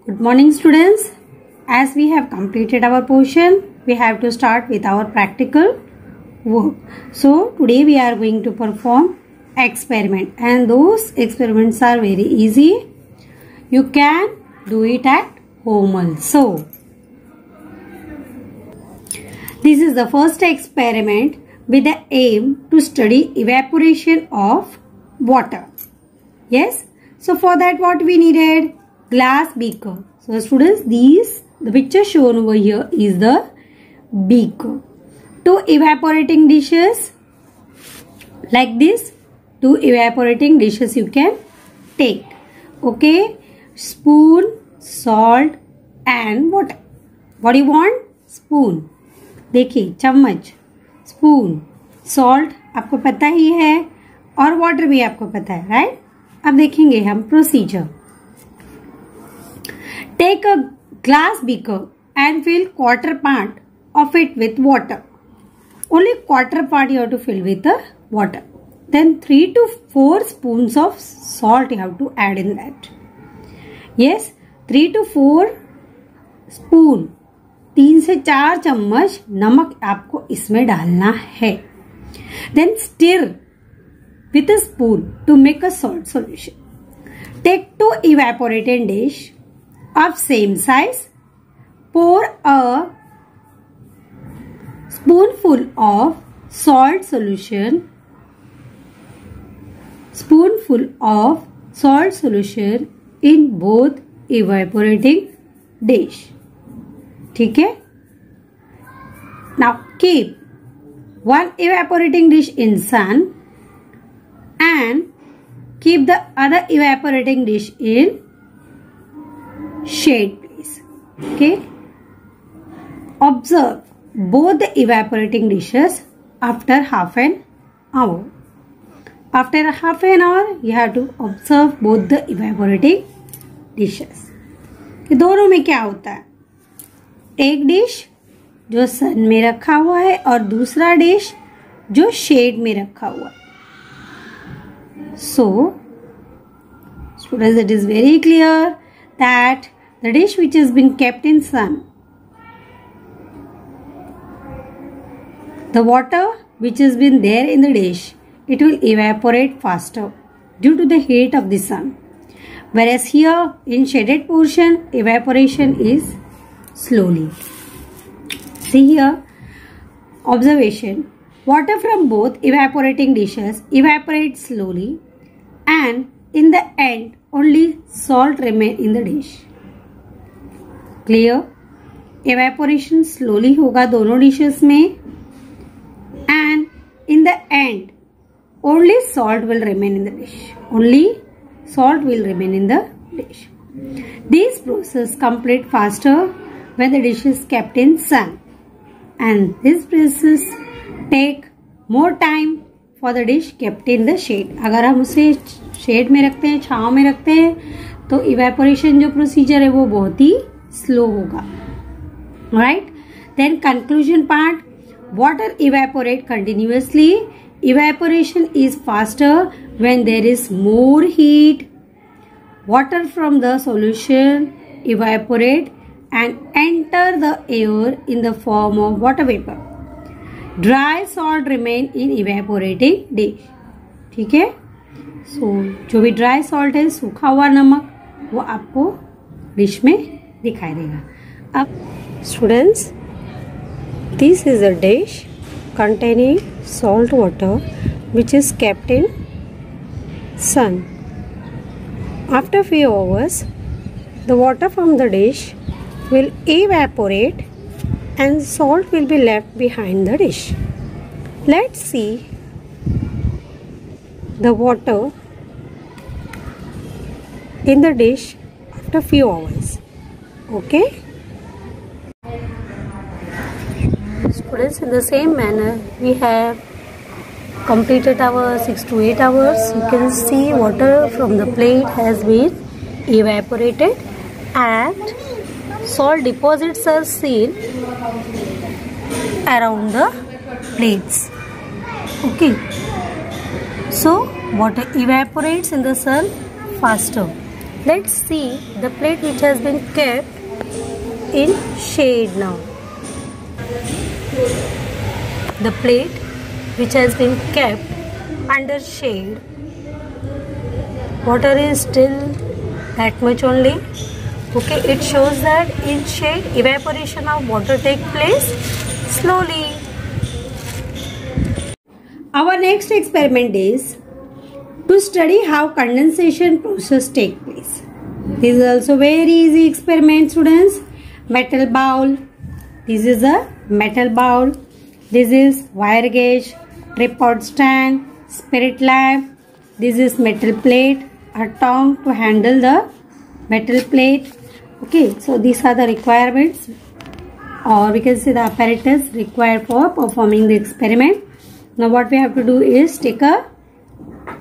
Good morning students. As we have completed our portion, we have to start with our practical work. So today we are going to perform experiment, and those experiments are very easy. You can do it at home also. This is the first experiment with the aim to study evaporation of water. Yes. So for that what we needed? Glass beaker. So students, the picture shown over here is the beaker. Two evaporating dishes like this. Two evaporating dishes you can take. Okay. Spoon, salt and water. What do you want? Spoon. देखिए चम्मच, spoon, salt आपको पता ही है और water भी आपको पता है, राइट? अब देखेंगे हम procedure. Take a glass beaker and fill quarter part of it with water. Only quarter part you have to fill with the water. Then 3 to 4 spoons of salt you have to add in that. Yes, 3 to 4 spoon, 3 से 4 चम्मच नमक आपको इसमें डालना है. Then stir with a spoon to make a salt solution. Take 2 evaporated dish of same size. Pour a spoonful of salt solution in both evaporating dish. ठीक है? Now keep one evaporating dish in sun and keep the other evaporating dish in shade place. Okay? Observe both the evaporating dishes after half an hour. After half an hour, you have to observe both the evaporating dishes. ये दोनों में क्या होता है? एक dish जो सन में रखा हुआ है और दूसरा डिश जो शेड में रखा हुआ है. So, students, it is very clear that the dish which has been kept in sun, the water which has been there in the dish, it will evaporate faster due to the heat of the sun. Whereas here in shaded portion, evaporation is slowly. See here, observation. Water from both evaporating dishes evaporates slowly, and in the end only salt remain in the dish. Clear? Evaporation slowly होगा दोनों dishes में, and in the end only salt will remain in the dish. Only salt will remain in the dish. This process complete faster when the dish is kept in sun, and this process take more time for the dish kept in the shade. अगर हम उसे shade में रखते हैं, छांव में रखते हैं, तो इवेपोरेशन जो प्रोसीजर है वो बहुत ही स्लो होगा. Right? Then conclusion part. Water evaporate continuously. Evaporation is faster when there is more heat. Water from the solution evaporate and enter the air in the form of water vapor. Dry salt remain in evaporating dish. ठीक है? So जो भी dry salt है, सूखा हुआ नमक, वो आपको डिश में दिखाई देगा. अब students, this is a dish containing salt water which is kept in sun. After few hours, the water from the dish will evaporate and salt will be left behind the dish. Let's see the water in the dish after few hours. Okay? Students, in the same manner we have completed our 6 to 8 hours. You can see water from the plate has been evaporated and salt deposits are seen around the plates. Okay, so water evaporates in the sun faster Let's see the plate which has been kept in shade now. The plate which has been kept under shade, water is still that much only. Okay, it shows that in shade evaporation of water take place slowly. Our next experiment is to study how condensation process take place. This is also very easy experiment, students. Metal bowl. This is a metal bowl. This is wire gauge, tripod stand, spirit lamp. This is metal plate, a tongue to handle the metal plate. Okay, so these are the requirements, or we can say the apparatus required for performing the experiment. Now what we have to do is take a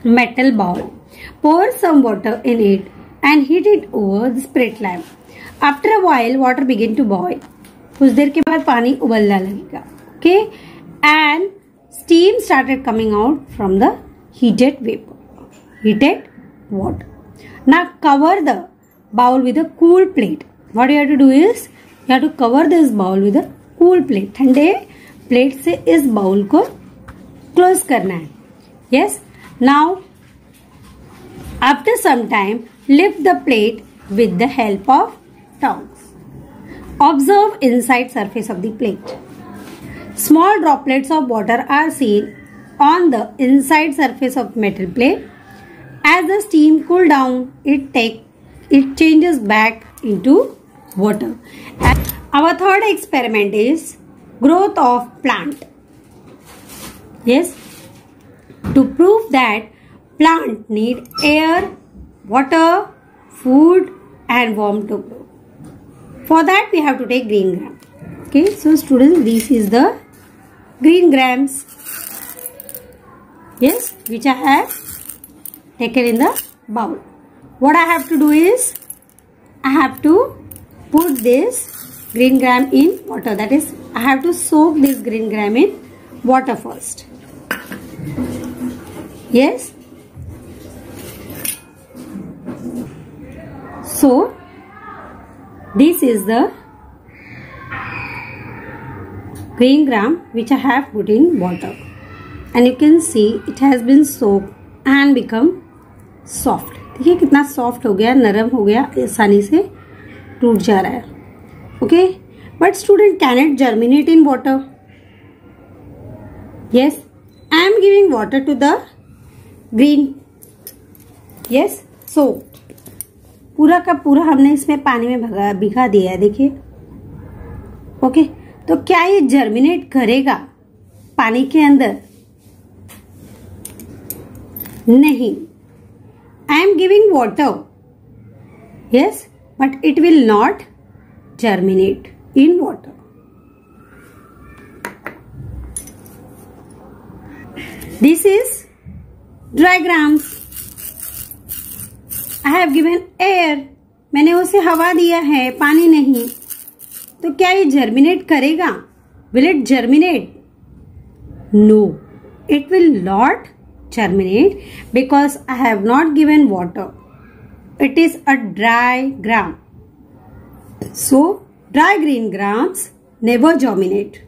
metal bowl, pour some water in it and heat it over the spirit lamp. After a while water begin to boil. कुछ देर के बाद पानी उबलने लगेगा. Okay, and steam started coming out from the heated vapor, heated water. Now cover the bowl with a cool plate. What you have to do is you have to cover this bowl with a cool plate. ठंडे plate से इस bowl को close करना है. Yes. Now after some time lift the plate with the help of tongs. Observe inside surface of the plate. Small droplets of water are seen on the inside surface of metal plate. As the steam cool down, it changes back into water. And our third experiment is growth of plant. Yes, to prove that plant need air, water, food and warmth to grow. For that we have to take green gram. Okay, so students, this is the green grams. Yes, which I have taken in the bowl. What I have to do is I have to put this green gram in water. That is, I have to soak this green gram in water first. Yes. So this is the green gram which I have put in water, and you can see it has been soaked and become soft. देखिए कितना soft हो गया, नरम हो गया, आसानी से टूट जा रहा है. Okay, but student can it germinate in water? Yes, I am giving water to the green. Yes, so पूरा का पूरा हमने इसमें पानी में भिगा दिया है. देखिए. ओके, तो क्या ये जर्मिनेट करेगा पानी के अंदर? नहीं. I am giving water. Yes, but it will not germinate in water. This is dry grams. I have given air. मैंने उसे हवा दिया है, पानी नहीं. तो क्या ये जर्मिनेट करेगा? Will it germinate? No, it will not germinate because I have not given water. It is a dry gram. So dry green grams never germinate.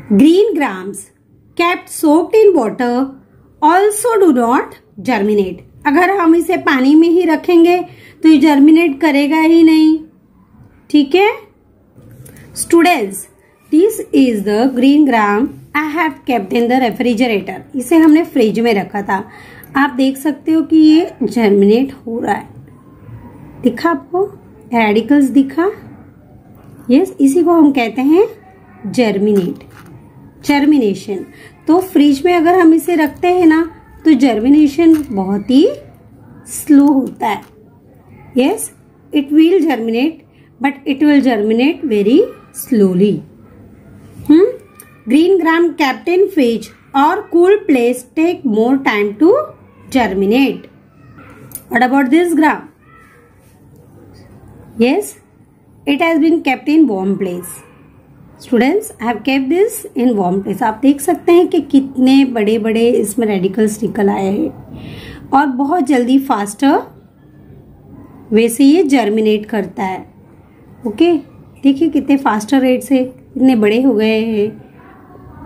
Green grams kept soaked in water also do not germinate. अगर हम इसे पानी में ही रखेंगे तो ये germinate करेगा ही नहीं. ठीक है students, this is the green gram I have kept in the refrigerator. इसे हमने फ्रिज में रखा था. आप देख सकते हो कि ये जर्मिनेट हो रहा है. दिखा आपको? रेडिकल्स दिखा? यस, इसी को हम कहते हैं जर्मिनेशन. तो फ्रिज में अगर हम इसे रखते हैं ना तो जर्मिनेशन बहुत ही स्लो होता है. Yes, it will germinate but it will germinate very slowly. Green gram kept in fridge or cool place take more time to germinate. What about this gram? Yes, it has been kept in warm place. Students, I have kept this in warm place. आप देख सकते हैं कि कितने बड़े बड़े इसमें radicals निकल आए हैं. और बहुत जल्दी फास्टर वे से ये जर्मिनेट करता है। ओके, देखिए कितने फास्टर रेट से इतने बड़े हो गए हैं।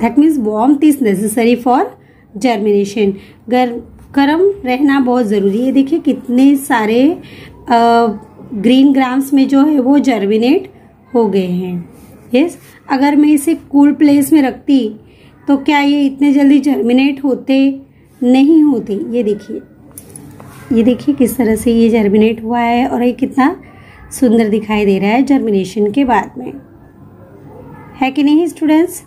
That means warmth is necessary for germination. गर्म रहना बहुत ज़रूरी है। देखिए कितने सारे ग्रीन ग्राम्स में जो है वो जर्मिनेट हो गए हैं। यस, अगर मैं इसे कूल प्लेस में रखती तो क्या ये इतने जल्दी जर्मिनेट होते? नहीं होते। ये देखिए किस तरह से ये जर्मिनेट हुआ है और ये कितना सुंदर दिखाई दे रहा है जर्मिनेशन के बाद में, है कि नहीं students?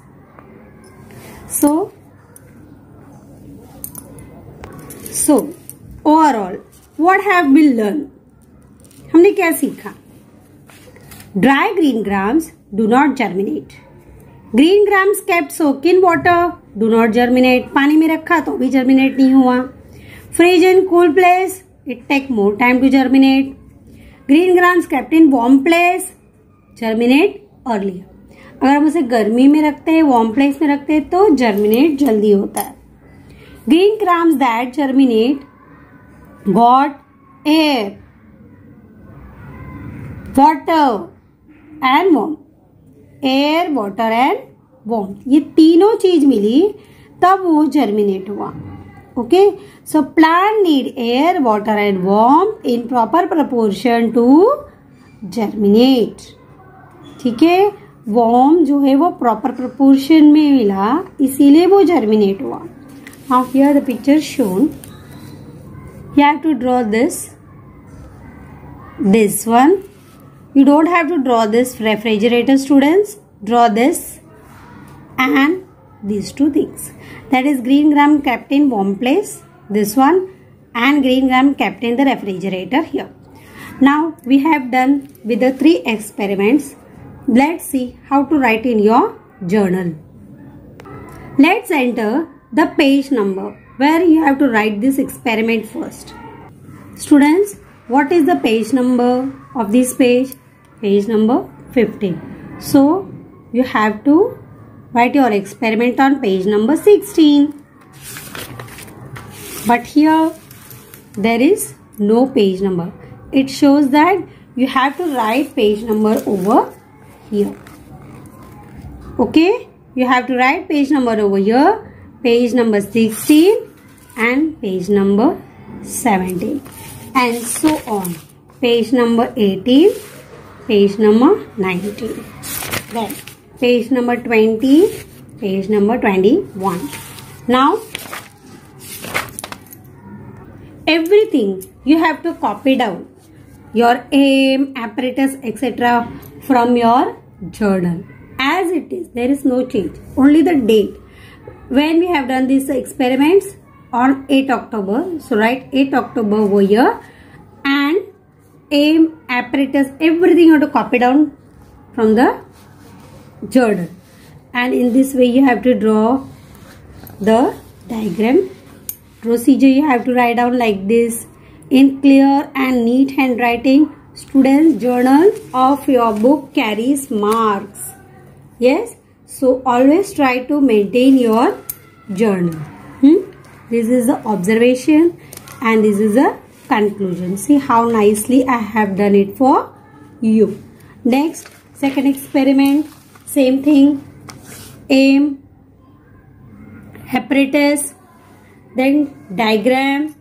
So overall what have been learn, हमने क्या सीखा? Dry green grams do not germinate, green grams kept soak in water do not germinate, पानी में रखा तो भी जर्मिनेट नहीं हुआ। Freeze in cool place it take more time to germinate, green grams kept in warm place germinate earlier. अगर हम उसे गर्मी में रखते हैं, वार्म प्लेस में रखते हैं तो जर्मिनेट जल्दी होता है। Green grams that germinate got air, water and warm, air, water and warm, ये तीनों चीज मिली तब वो जर्मिनेट हुआ। Okay, so plant need air, water and warm in proper proportion to germinate. ठीक है, वार्म जो है वो प्रॉपर प्रपोर्शन में मिला, इसीलिए वो जर्मिनेट हुआ। Now here the picture shown, you have to draw this one. You don't have to draw this refrigerator, students. Draw this and these two things. That is green gram kept in warm place, this one, and green gram kept in the refrigerator here. Now we have done with the 3 experiments. Let's see how to write in your journal. Let's enter the page number where you have to write this experiment first. Students, what is the page number of this page? Page number 15. So you have to write your experiment on page number 16. But here there is no page number. It shows that you have to write page number over here. Okay, you have to write page number over here, page number 16 and page number 17 and so on. Page number 18, page number 19, then page number 20, page number 21. Now everything you have to copy down, your aim, apparatus, etc. from your journal as it is. There is no change, only the date. When we have done these experiments on 8 October, so write 8 October over here and aim, apparatus, everything you have to copy down from the journal. And in this way you have to draw the diagram. Procedure you have to write down like this in clear and neat handwriting. Students, journal of your book carries marks. Yes. So always try to maintain your journal. This is the observation and this is the conclusion. See how nicely I have done it for you. Next, second experiment, same thing. Aim, apparatus, then diagram.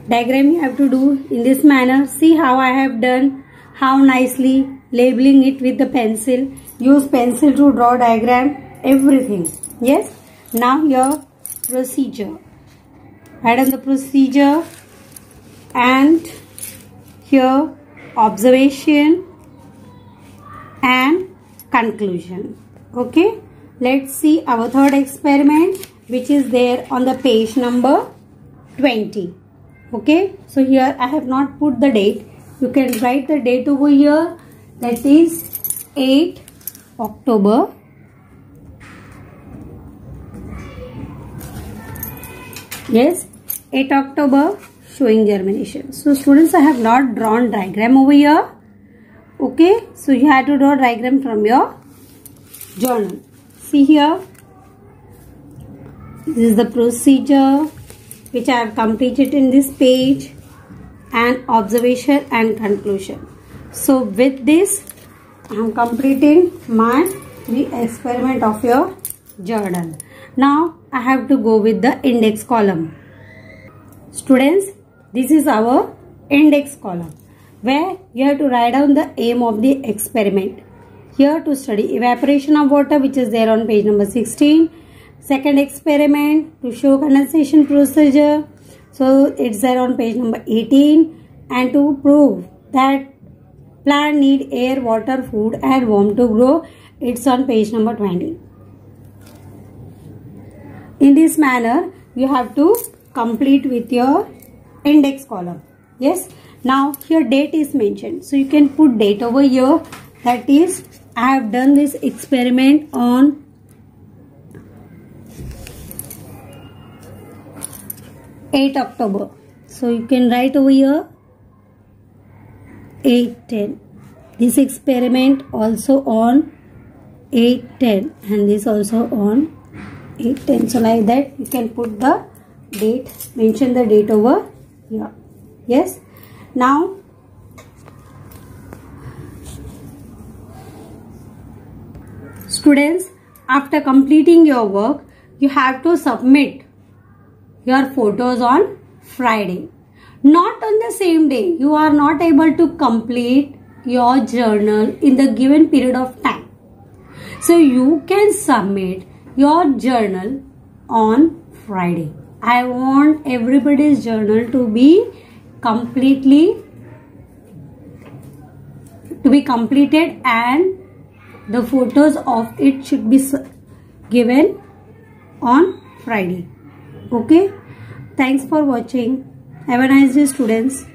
Diagram you have to do in this manner. See how I have done, how nicely labeling it with the pencil. Use pencil to draw diagram, everything. Yes. Now your procedure. Write down the procedure and here observation and conclusion. Okay. Let's see our third experiment, which is there on the page number 20. Okay. So here I have not put the date. You can write the date over here. That is 8 October. Yes, 8 October showing germination. So students, I have not drawn diagram over here. Okay, so you have to draw diagram from your journal. See here, this is the procedure which I have completed in this page, and observation and conclusion. So with this, I am completing my 3 experiment of your journal. Now I have to go with the index column. Students, this is our index column where you have to write down the aim of the experiment. Here to study evaporation of water, which is there on page number 16. Second experiment to show condensation procedure. So it's there on page number 18. And to prove that plant need air, water, food and warmth to grow, it's on page number 20. In this manner, you have to complete with your index column. Yes. Now here date is mentioned. So you can put date over here. That is, I have done this experiment on 8 October. So you can write over here 8/10. This experiment also on 8/10 and this also on 8/10. So like that you can put the date, mention the date over here. Yes. Now students, after completing your work, you have to submit your photos on Friday. Not on the same day. You are not able to complete your journal in the given period of time. So you can submit your journal on Friday. I want everybody's journal to be completed and the photos of it should be given on Friday. Okay. Thanks for watching. Have a nice day, students.